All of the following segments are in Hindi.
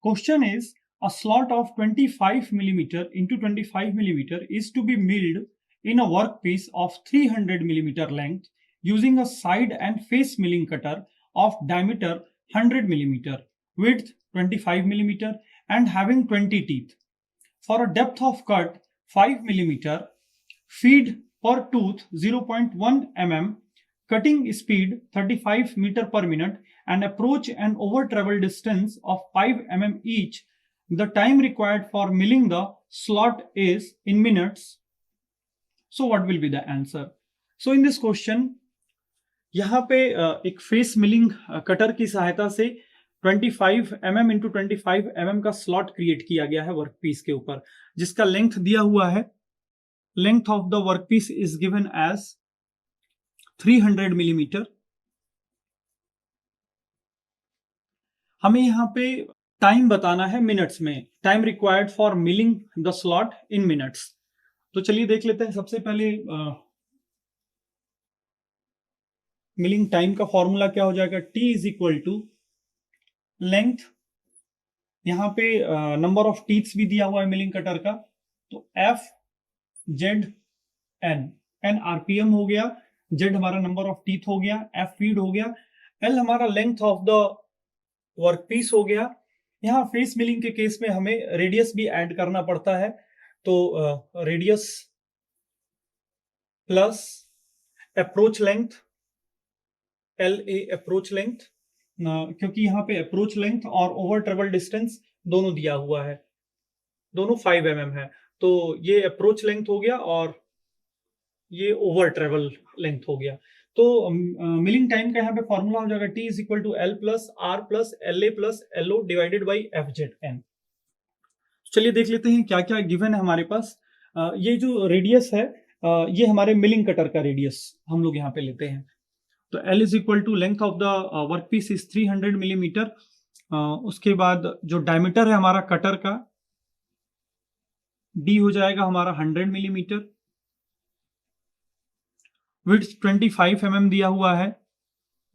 Question is, a slot of 25 millimeter into 25 millimeter is to be milled in a workpiece of 300 millimeter length using a side and face milling cutter of diameter 100 millimeter, width 25 millimeter, and having 20 teeth. For a depth of cut 5 millimeter, feed per tooth 0.1 mm, cutting speed 35 meter per minute, and approach and over travel distance of 5 mm each. The time required for milling the slot is in minutes. So what will be the answer? So in this question, यहाँ पे एक फेस मिलिंग कटर की सहायता से 25 mm इंटू 25 mm का स्लॉट क्रिएट किया गया है वर्कपीस के ऊपर, जिसका लेंथ दिया हुआ है. Length of the workpiece is given as 300 millimetre. हमें यहाँ पे टाइम बताना है मिनट्स में. Time required for milling the slot in minutes. तो चलिए देख लेते हैं. सबसे पहले मिलिंग टाइम का फॉर्मूला क्या हो जाएगा. T is equal to length. यहां पे नंबर ऑफ टीथ्स भी दिया हुआ है मिलिंग कटर का, तो F Z N. N RPM हो गया, Z हमारा नंबर ऑफ टीथ हो गया, F फीड हो गया, L हमारा लेंथ ऑफ द वर्कपीस हो गया. यहाँ फेस मिलिंग के केस में हमें रेडियस भी ऐड करना पड़ता है, तो radius plus approach length LA approach length, क्योंकि यहाँ पे अप्रोच लेंथ और ओवर ट्रेवल डिस्टेंस दोनों दिया हुआ है, दोनों 5 mm है, तो ये अप्रोच लेंथ हो गया और ये ओवर ट्रेवल लेंथ हो गया. तो मिलिंग टाइम का यहाँ पे फॉर्मूला हो जाएगा T is equal to L plus R plus LA plus LO divided by FZN. चलिए देख लेते हैं क्या क्या गिवन है हमारे पास. ये जो रेडियस है, ये हमारे मिलिंग कटर का रेडियस हम लोग यहाँ पे लेते हैं. तो L is equal to length of the workpiece is 300 millimetre. उसके बाद जो डायमीटर है हमारा कटर का, D हो जाएगा हमारा 100 मिलीमीटर. विड्थ 25 mm दिया हुआ है.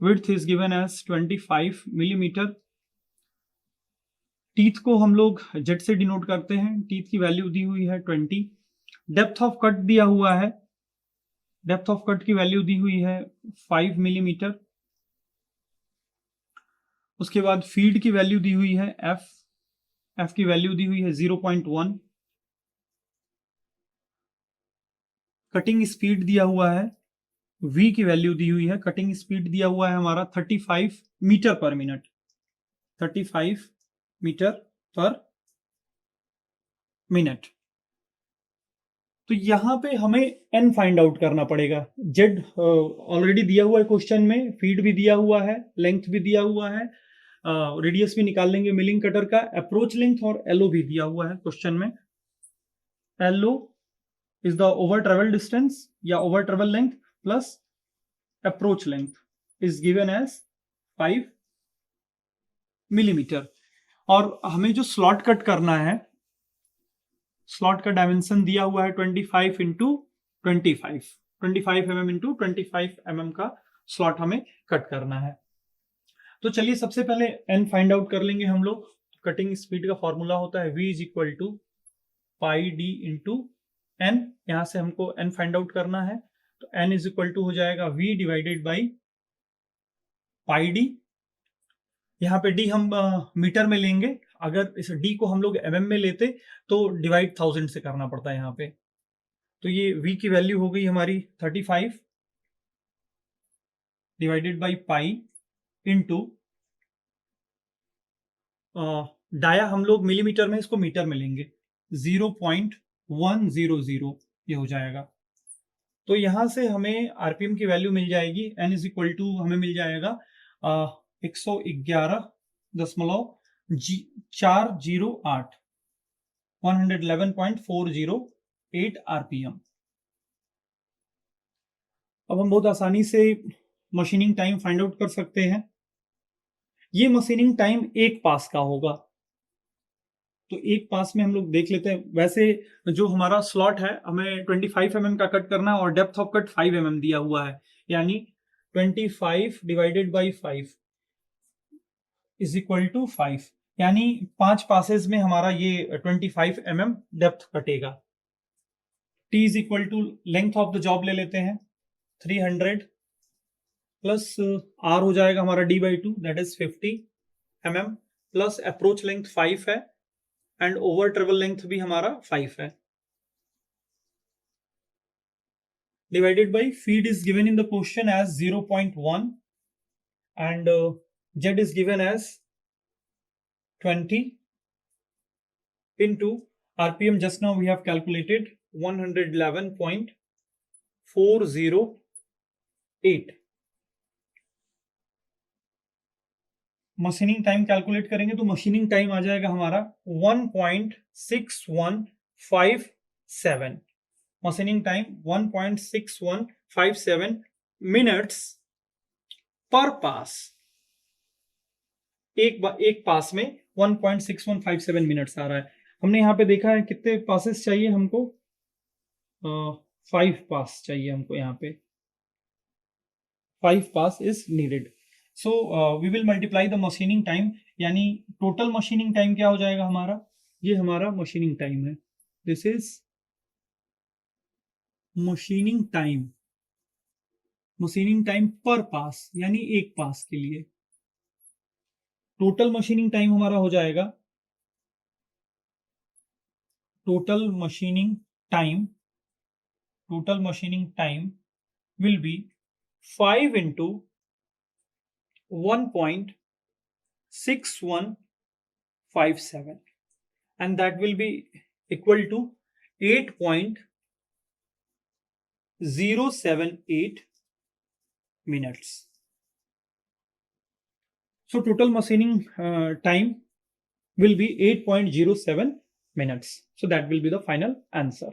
Width is given as 25 millimetre. Teeth को हम लोग जेड से डिनोट करते हैं. टीथ की वैल्यू दी हुई है 20. डेप्थ ऑफ कट दिया हुआ है. डेप्थ ऑफ कट की वैल्यू दी हुई है 5 मिलीमीटर. उसके बाद फीड की वैल्यू दी हुई है F की वैल्यू दी हुई है 0.1. कटिंग स्पीड दिया हुआ है, V की वैल्यू दी हुई है. कटिंग स्पीड दिया हुआ है हमारा 35 मीटर पर मिनट. 35 मीटर पर मिनट. तो यहां पे हमें N फाइंड आउट करना पड़ेगा. Z ऑलरेडी दिया हुआ है क्वेश्चन में, फीड भी दिया हुआ है, लेंथ भी दिया हुआ है, रेडियस भी निकाल लेंगे मिलिंग कटर का, अप्रोच लेंथ और LO भी दिया हुआ है क्वेश्चन में. LO is the over travel distance या over travel length plus approach length is given as 5 millimetre. और हमें जो स्लॉट कट करना है, स्लॉट का डायमेंशन दिया हुआ है 25 इंटू 25 mm इंटू 25 mm का स्लॉट हमें कट करना है. तो चलिए सबसे पहले N फाइंड आउट कर लेंगे हम लोग. कटिंग स्पीड का फॉर्मूला होता है V is equal to pi D into N. यहां से हमको N फाइंड आउट करना है, तो N इज इक्वल टू हो जाएगा V divided by pi D. यहाँ पे D हम मीटर में लेंगे. अगर इस D को हम लोग mm में लेते तो डिवाइड 1000 से करना पड़ता है यहाँ पे. तो ये V की वैल्यू हो गई हमारी 35 divided by pi into dia हम लोग मिलीमीटर में, इसको मीटर में लेंगे, 0.100 ये हो जाएगा. तो यहां से हमें आरपीएम की वैल्यू मिल जाएगी. N इज इक्वल टू हमें मिल जाएगा 111.408 111.408 आरपीएम. अब हम बहुत आसानी से मशीनिंग टाइम फाइंड आउट कर सकते हैं. ये मशीनिंग टाइम एक पास का होगा, तो एक पास में हम लोग देख लेते हैं. वैसे जो हमारा स्लॉट है, हमें 25 mm का कट करना है और डेप्थ ऑफ कट 5 mm दिया हुआ है, यानी 25 divided by 5 is equal to 5. यानी 5 पासेस में हमारा ये 25 mm डेप्थ कटेगा। t is equal to length of the job ले लेते हैं 300 प्लस r हो जाएगा हमारा d/2 that is 50 mm plus approach length 5 है एंड ओवर ट्रेवल लेंथ भी हमारा 5 है divided by feed is given in the question as 0.1 and z is given as 20 into rpm. Just now we have calculated 111.408. Machining time calculate करेंगे तो मशीनिंग टाइम आ जाएगा हमारा 1.6157. मशीनिंग टाइम 1.6157 मिनट्स पर पास। एक पास में 1.6157 मिनट्स आ रहा है। हमने यहाँ पे देखा है कितने पासेस चाहिए हमको, 5 पास चाहिए हमको, यहाँ पे 5 pass is needed. So we will multiply the machining time, यानी टोटल मशीनिंग टाइम क्या हो जाएगा हमारा, ये हमारा मशीनिंग टाइम है, this is machining time, machining time per pass यानी एक पास के लिए। टोटल मशीनिंग टाइम हमारा हो जाएगा, total machining time will be 5 into 1.6157 and that will be equal to 8.078 minutes. So total machining time will be 8.07 minutes. So that will be the final answer.